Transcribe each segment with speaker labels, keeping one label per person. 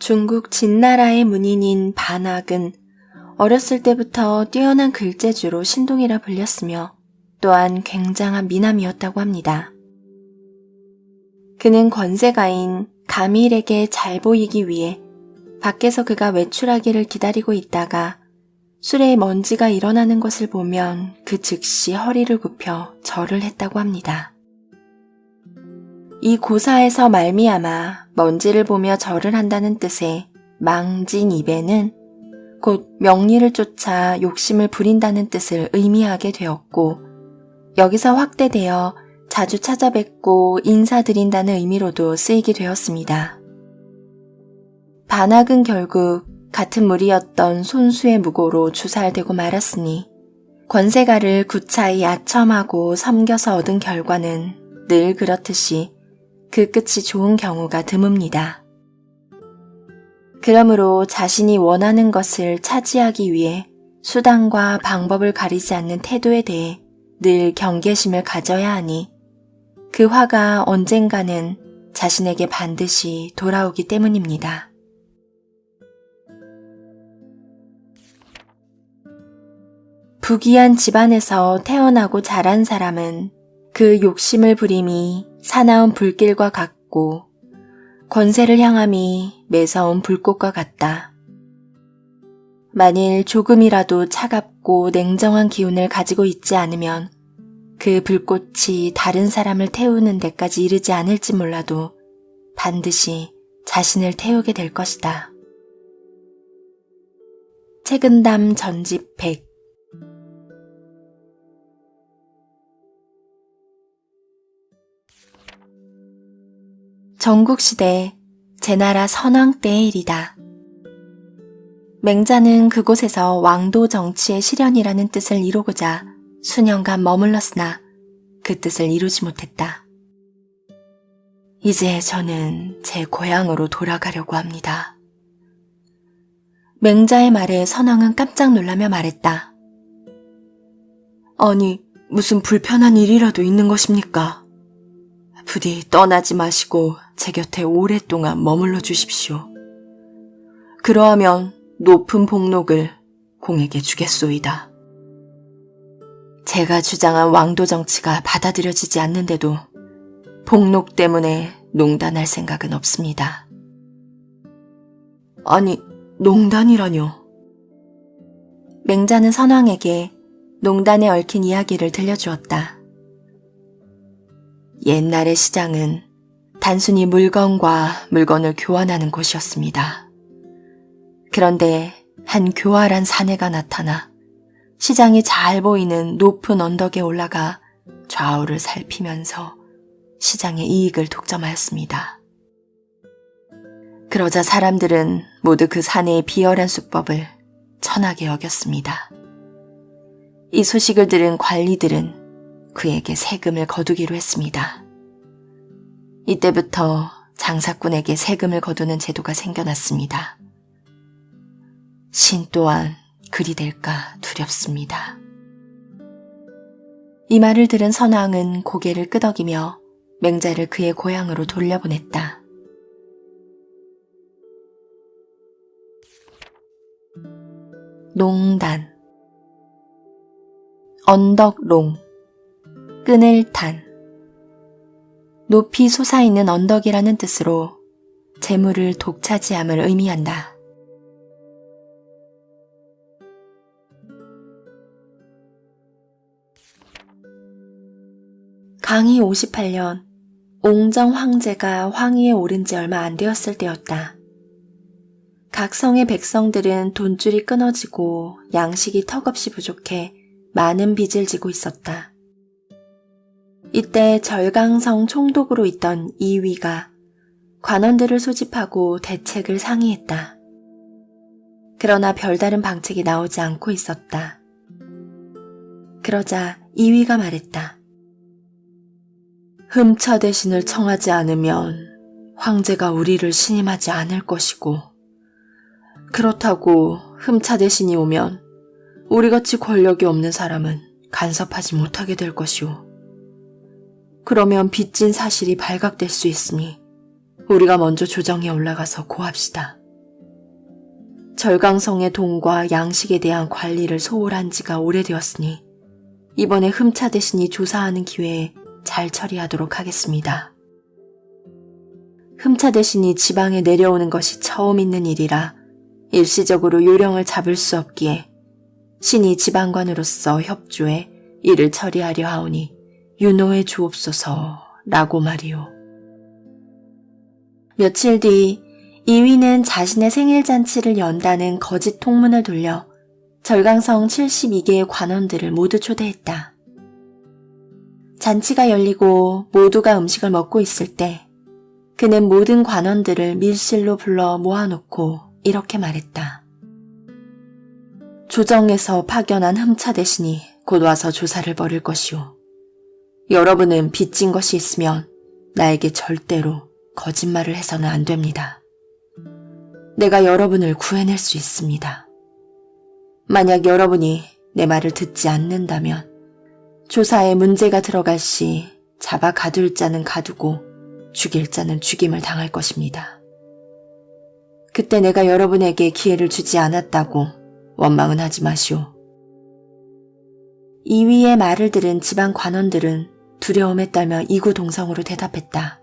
Speaker 1: 중국 진나라의 문인인 반학은 어렸을 때부터 뛰어난 글재주로 신동이라 불렸으며 또한 굉장한 미남이었다고 합니다. 그는 권세가인 가밀에게 잘 보이기 위해 밖에서 그가 외출하기를 기다리고 있다가 수레에 먼지가 일어나는 것을 보면 그 즉시 허리를 굽혀 절을 했다고 합니다. 이 고사에서 말미암아 먼지를 보며 절을 한다는 뜻의 망진이배는 곧 명리를 쫓아 욕심을 부린다는 뜻을 의미하게 되었고 여기서 확대되어 자주 찾아뵙고 인사드린다는 의미로도 쓰이게 되었습니다. 반학은 결국 같은 무리였던 손수의 무고로 주살되고 말았으니 권세가를 구차히 아첨하고 섬겨서 얻은 결과는 늘 그렇듯이 그 끝이 좋은 경우가 드뭅니다. 그러므로 자신이 원하는 것을 차지하기 위해 수단과 방법을 가리지 않는 태도에 대해 늘 경계심을 가져야 하니 그 화가 언젠가는 자신에게 반드시 돌아오기 때문입니다. 부귀한 집안에서 태어나고 자란 사람은 그 욕심을 부림이 사나운 불길과 같고 권세를 향함이 매서운 불꽃과 같다. 만일 조금이라도 차갑고 냉정한 기운을 가지고 있지 않으면 그 불꽃이 다른 사람을 태우는 데까지 이르지 않을지 몰라도 반드시 자신을 태우게 될 것이다. 책은담 전집 100 전국시대 제나라 선왕 때의 일이다. 맹자는 그곳에서 왕도 정치의 실현이라는 뜻을 이루고자 수년간 머물렀으나 그 뜻을 이루지 못했다. 이제 저는 제 고향으로 돌아가려고 합니다. 맹자의 말에 선왕은 깜짝 놀라며 말했다. 아니, 무슨 불편한 일이라도 있는 것입니까? 부디 떠나지 마시고 제 곁에 오랫동안 머물러 주십시오. 그러하면 높은 복록을 공에게 주겠소이다. 제가 주장한 왕도 정치가 받아들여지지 않는데도 복록 때문에 농단할 생각은 없습니다. 아니, 농단이라뇨? 맹자는 선왕에게 농단에 얽힌 이야기를 들려주었다. 옛날의 시장은 단순히 물건과 물건을 교환하는 곳이었습니다. 그런데 한 교활한 사내가 나타나 시장이 잘 보이는 높은 언덕에 올라가 좌우를 살피면서 시장의 이익을 독점하였습니다. 그러자 사람들은 모두 그 사내의 비열한 수법을 천하게 여겼습니다. 이 소식을 들은 관리들은 그에게 세금을 거두기로 했습니다. 이때부터 장사꾼에게 세금을 거두는 제도가 생겨났습니다. 신 또한 그리 될까 두렵습니다. 이 말을 들은 선왕은 고개를 끄덕이며 맹자를 그의 고향으로 돌려보냈다. 농단 언덕롱 끈을 탄 높이 솟아있는 언덕이라는 뜻으로 재물을 독차지함을 의미한다. 강희 58년 옹정 황제가 황위에 오른 지 얼마 안 되었을 때였다. 각 성의 백성들은 돈줄이 끊어지고 양식이 턱없이 부족해 많은 빚을 지고 있었다. 이때 절강성 총독으로 있던 이위가 관원들을 소집하고 대책을 상의했다. 그러나 별다른 방책이 나오지 않고 있었다. 그러자 이위가 말했다. 흠차 대신을 청하지 않으면 황제가 우리를 신임하지 않을 것이고, 그렇다고 흠차 대신이 오면 우리같이 권력이 없는 사람은 간섭하지 못하게 될 것이오. 그러면 빚진 사실이 발각될 수 있으니 우리가 먼저 조정에 올라가서 고합시다. 절강성의 돈과 양식에 대한 관리를 소홀한 지가 오래되었으니 이번에 흠차 대신이 조사하는 기회에 잘 처리하도록 하겠습니다. 흠차 대신이 지방에 내려오는 것이 처음 있는 일이라 일시적으로 요령을 잡을 수 없기에 신이 지방관으로서 협조해 이를 처리하려 하오니 윤호해 주옵소서라고 말이오. 며칠 뒤 이위는 자신의 생일잔치를 연다는 거짓 통문을 돌려 절강성 72개의 관원들을 모두 초대했다. 잔치가 열리고 모두가 음식을 먹고 있을 때 그는 모든 관원들을 밀실로 불러 모아놓고 이렇게 말했다. 조정에서 파견한 흠차 대신이 곧 와서 조사를 벌일 것이오. 여러분은 빚진 것이 있으면 나에게 절대로 거짓말을 해서는 안 됩니다. 내가 여러분을 구해낼 수 있습니다. 만약 여러분이 내 말을 듣지 않는다면 조사에 문제가 들어갈 시 잡아 가둘 자는 가두고 죽일 자는 죽임을 당할 것입니다. 그때 내가 여러분에게 기회를 주지 않았다고 원망은 하지 마시오. 이위의 말을 들은 지방 관원들은 두려움에 떨며 이구동성으로 대답했다.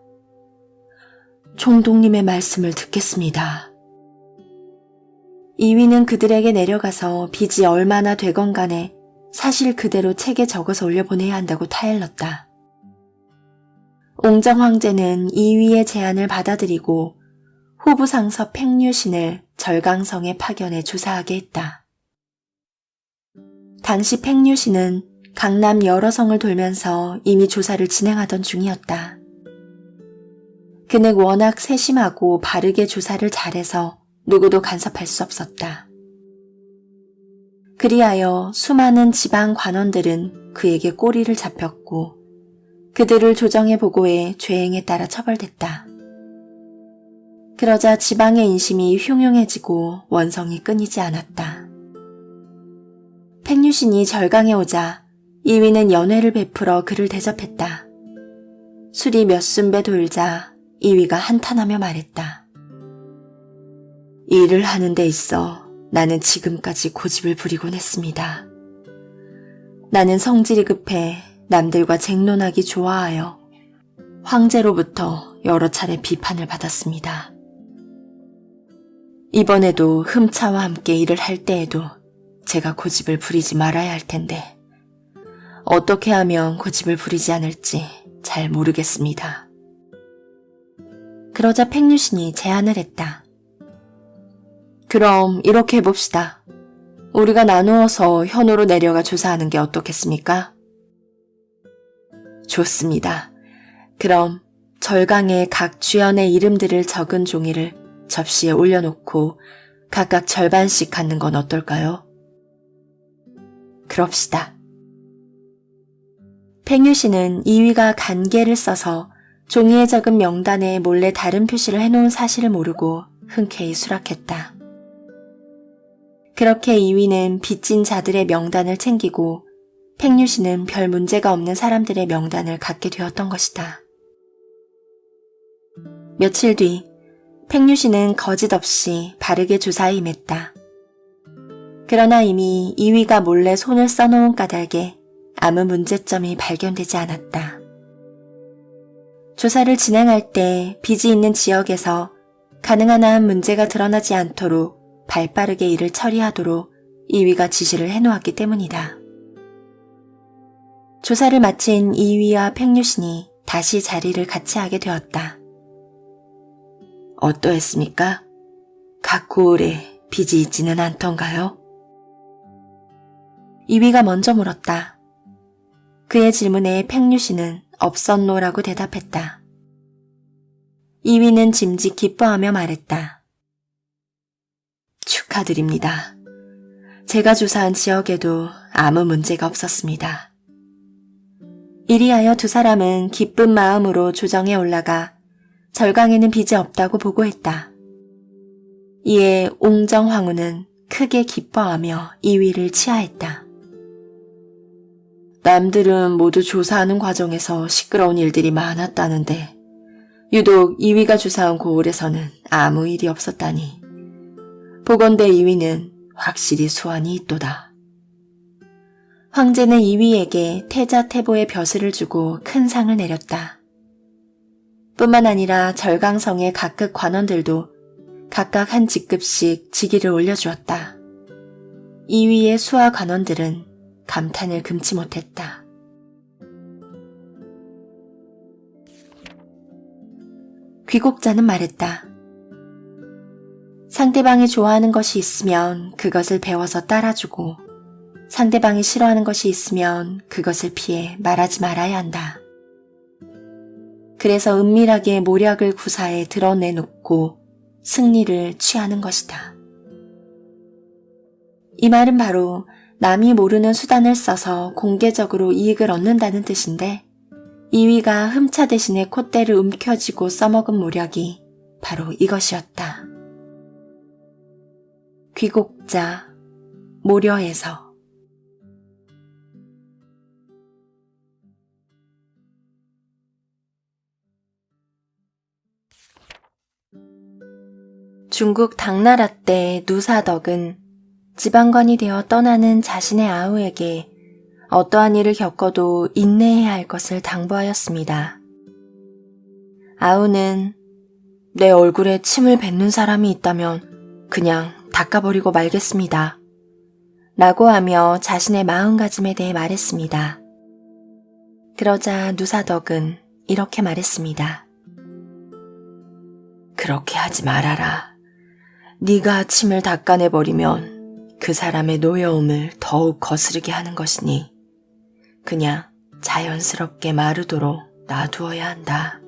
Speaker 1: 총독님의 말씀을 듣겠습니다. 이위는 그들에게 내려가서 빚이 얼마나 되건 간에 사실 그대로 책에 적어서 올려보내야 한다고 타일렀다. 옹정 황제는 이위의 제안을 받아들이고 후부상서 팽류신을 절강성에 파견해 조사하게 했다. 당시 팽류신은 강남 여러 성을 돌면서 이미 조사를 진행하던 중이었다. 그는 워낙 세심하고 바르게 조사를 잘해서 누구도 간섭할 수 없었다. 그리하여 수많은 지방 관원들은 그에게 꼬리를 잡혔고 그들을 조정에 보고해 죄행에 따라 처벌됐다. 그러자 지방의 인심이 흉흉해지고 원성이 끊이지 않았다. 팽류신이 절강에 오자 이위는 연회를 베풀어 그를 대접했다. 술이 몇 순배 돌자 이위가 한탄하며 말했다. 일을 하는 데 있어 나는 지금까지 고집을 부리곤 했습니다. 나는 성질이 급해 남들과 쟁론하기 좋아하여 황제로부터 여러 차례 비판을 받았습니다. 이번에도 흠차와 함께 일을 할 때에도 제가 고집을 부리지 말아야 할 텐데 어떻게 하면 고집을 부리지 않을지 잘 모르겠습니다. 그러자 팽류신이 제안을 했다. 그럼 이렇게 해봅시다. 우리가 나누어서 현으로 내려가 조사하는 게 어떻겠습니까? 좋습니다. 그럼 절강의 각 주연의 이름들을 적은 종이를 접시에 올려놓고 각각 절반씩 갖는 건 어떨까요? 그럽시다. 팽유씨는 이위가 간계를 써서 종이에 적은 명단에 몰래 다른 표시를 해놓은 사실을 모르고 흔쾌히 수락했다. 그렇게 이위는 빚진 자들의 명단을 챙기고 팽유씨는 별 문제가 없는 사람들의 명단을 갖게 되었던 것이다. 며칠 뒤 팽유씨는 거짓 없이 바르게 조사에 임했다. 그러나 이미 이위가 몰래 손을 써놓은 까닭에 아무 문제점이 발견되지 않았다. 조사를 진행할 때 빚이 있는 지역에서 가능한 한 문제가 드러나지 않도록 발빠르게 일을 처리하도록 이위가 지시를 해놓았기 때문이다. 조사를 마친 이위와 팽유신이 다시 자리를 같이 하게 되었다. 어떠했습니까? 각 고을에 빚이 있지는 않던가요? 이위가 먼저 물었다. 그의 질문에 팽유신은 없었노라고 대답했다. 이위는 짐짓 기뻐하며 말했다. 축하드립니다. 제가 조사한 지역에도 아무 문제가 없었습니다. 이리하여 두 사람은 기쁜 마음으로 조정에 올라가 절강에는 빚이 없다고 보고했다. 이에 옹정황후는 크게 기뻐하며 이위를 치하했다. 남들은 모두 조사하는 과정에서 시끄러운 일들이 많았다는데 유독 이위가 조사한 고을에서는 아무 일이 없었다니 보건대 이위는 확실히 수완이 있도다. 황제는 이위에게 태자태보의 벼슬을 주고 큰 상을 내렸다. 뿐만 아니라 절강성의 각급 관원들도 각각 한 직급씩 직위를 올려주었다. 이위의 수하 관원들은 감탄을 금치 못했다. 귀국자는 말했다. 상대방이 좋아하는 것이 있으면 그것을 배워서 따라주고 상대방이 싫어하는 것이 있으면 그것을 피해 말하지 말아야 한다. 그래서 은밀하게 모략을 구사해 드러내놓고 승리를 취하는 것이다. 이 말은 바로 남이 모르는 수단을 써서 공개적으로 이익을 얻는다는 뜻인데 이위가 흠차 대신에 콧대를 움켜쥐고 써먹은 모략이 바로 이것이었다. 귀국자, 모려에서. 중국 당나라 때 누사덕은 지방관이 되어 떠나는 자신의 아우에게 어떠한 일을 겪어도 인내해야 할 것을 당부하였습니다. 아우는 내 얼굴에 침을 뱉는 사람이 있다면 그냥 닦아버리고 말겠습니다. 라고 하며 자신의 마음가짐에 대해 말했습니다. 그러자 누사덕은 이렇게 말했습니다. 그렇게 하지 말아라. 네가 침을 닦아내버리면 그 사람의 노여움을 더욱 거스르게 하는 것이니 그냥 자연스럽게 마르도록 놔두어야 한다.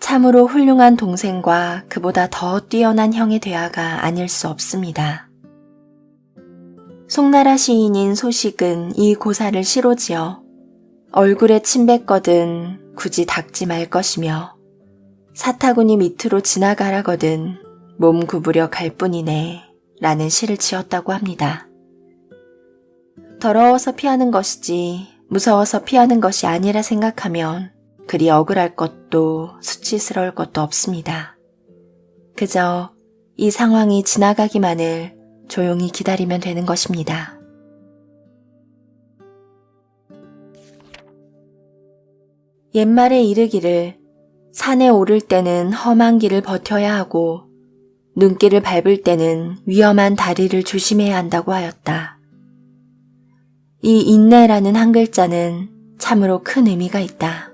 Speaker 1: 참으로 훌륭한 동생과 그보다 더 뛰어난 형의 대화가 아닐 수 없습니다. 송나라 시인인 소식은 이 고사를 시로지어 얼굴에 침 뱉거든 굳이 닦지 말 것이며 사타구니 밑으로 지나가라거든 몸 구부려 갈 뿐이네 라는 시를 지었다고 합니다. 더러워서 피하는 것이지 무서워서 피하는 것이 아니라 생각하면 그리 억울할 것도 수치스러울 것도 없습니다. 그저 이 상황이 지나가기만을 조용히 기다리면 되는 것입니다. 옛말에 이르기를 산에 오를 때는 험한 길을 버텨야 하고 눈길을 밟을 때는 위험한 다리를 조심해야 한다고 하였다. 이 인내라는 한 글자는 참으로 큰 의미가 있다.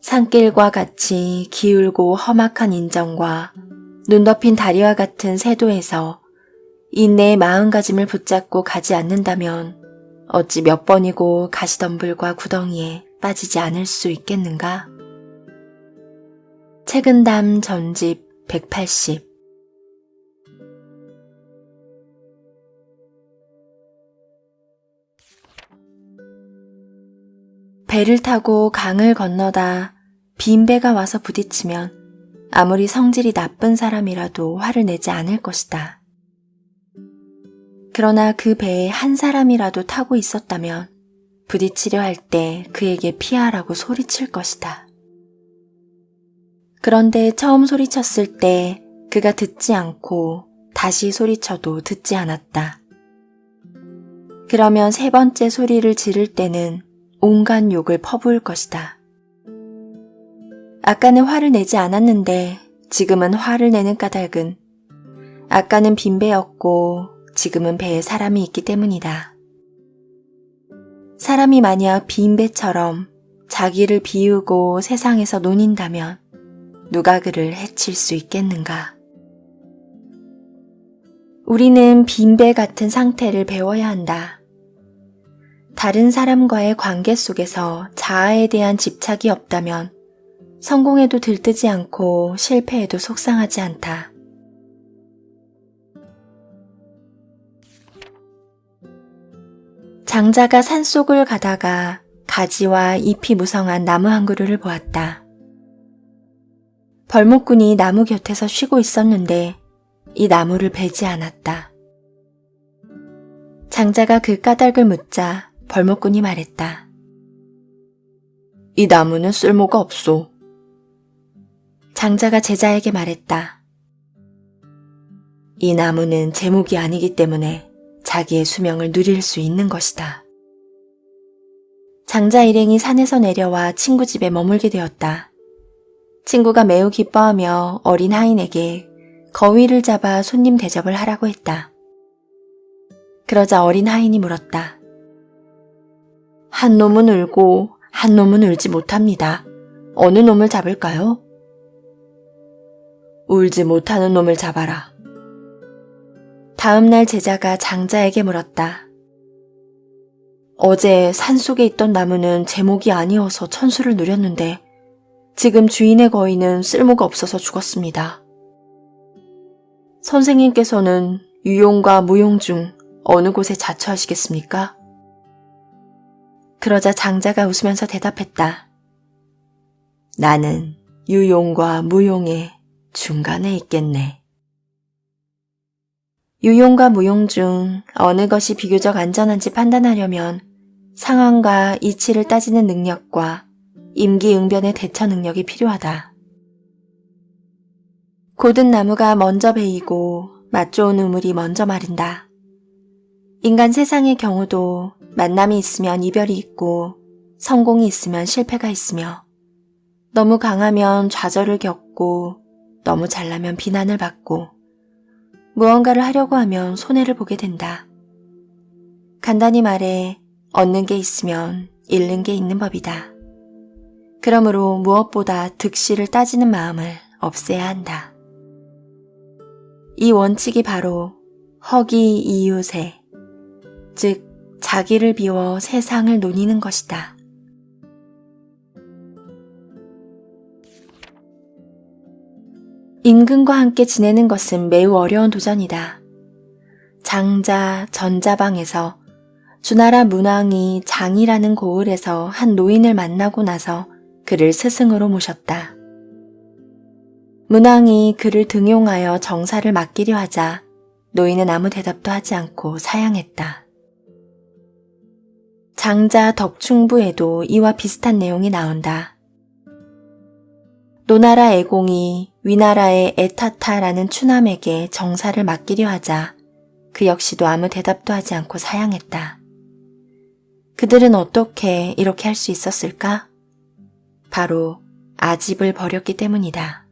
Speaker 1: 산길과 같이 기울고 험악한 인정과 눈 덮인 다리와 같은 세도에서 인내의 마음가짐을 붙잡고 가지 않는다면 어찌 몇 번이고 가시덤불과 구덩이에 빠지지 않을 수 있겠는가? 책은담 전집 180 배를 타고 강을 건너다 빈 배가 와서 부딪히면 아무리 성질이 나쁜 사람이라도 화를 내지 않을 것이다. 그러나 그 배에 한 사람이라도 타고 있었다면 부딪히려 할 때 그에게 피하라고 소리칠 것이다. 그런데 처음 소리쳤을 때 그가 듣지 않고 다시 소리쳐도 듣지 않았다. 그러면 세 번째 소리를 지를 때는 온갖 욕을 퍼부을 것이다. 아까는 화를 내지 않았는데 지금은 화를 내는 까닭은 아까는 빈 배였고 지금은 배에 사람이 있기 때문이다. 사람이 만약 빈 배처럼 자기를 비우고 세상에서 논인다면 누가 그를 해칠 수 있겠는가? 우리는 빈배 같은 상태를 배워야 한다. 다른 사람과의 관계 속에서 자아에 대한 집착이 없다면 성공해도 들뜨지 않고 실패해도 속상하지 않다. 장자가 산속을 가다가 가지와 잎이 무성한 나무 한 그루를 보았다. 벌목꾼이 나무 곁에서 쉬고 있었는데 이 나무를 베지 않았다. 장자가 그 까닭을 묻자 벌목꾼이 말했다. 이 나무는 쓸모가 없소. 장자가 제자에게 말했다. 이 나무는 제목이 아니기 때문에 자기의 수명을 누릴 수 있는 것이다. 장자 일행이 산에서 내려와 친구 집에 머물게 되었다. 친구가 매우 기뻐하며 어린 하인에게 거위를 잡아 손님 대접을 하라고 했다. 그러자 어린 하인이 물었다. 한 놈은 울고 한 놈은 울지 못합니다. 어느 놈을 잡을까요? 울지 못하는 놈을 잡아라. 다음 날 제자가 장자에게 물었다. 어제 산속에 있던 나무는 제목이 아니어서 천수를 누렸는데 지금 주인의 거위는 쓸모가 없어서 죽었습니다. 선생님께서는 유용과 무용 중 어느 곳에 자처하시겠습니까? 그러자 장자가 웃으면서 대답했다. 나는 유용과 무용의 중간에 있겠네. 유용과 무용 중 어느 것이 비교적 안전한지 판단하려면 상황과 이치를 따지는 능력과 임기응변의 대처 능력이 필요하다. 고든 나무가 먼저 베이고 맛 좋은 우물이 먼저 마른다. 인간 세상의 경우도 만남이 있으면 이별이 있고 성공이 있으면 실패가 있으며 너무 강하면 좌절을 겪고 너무 잘나면 비난을 받고 무언가를 하려고 하면 손해를 보게 된다. 간단히 말해 얻는 게 있으면 잃는 게 있는 법이다. 그러므로 무엇보다 득실을 따지는 마음을 없애야 한다. 이 원칙이 바로 허기 이웃에, 즉 자기를 비워 세상을 논이는 것이다. 임금과 함께 지내는 것은 매우 어려운 도전이다. 장자 전자방에서 주나라 문왕이 장이라는 고을에서 한 노인을 만나고 나서 그를 스승으로 모셨다. 문왕이 그를 등용하여 정사를 맡기려 하자 노인은 아무 대답도 하지 않고 사양했다. 장자 덕충부에도 이와 비슷한 내용이 나온다. 노나라 애공이 위나라의 에타타라는 추남에게 정사를 맡기려 하자 그 역시도 아무 대답도 하지 않고 사양했다. 그들은 어떻게 이렇게 할 수 있었을까? 바로 아집을 버렸기 때문이다.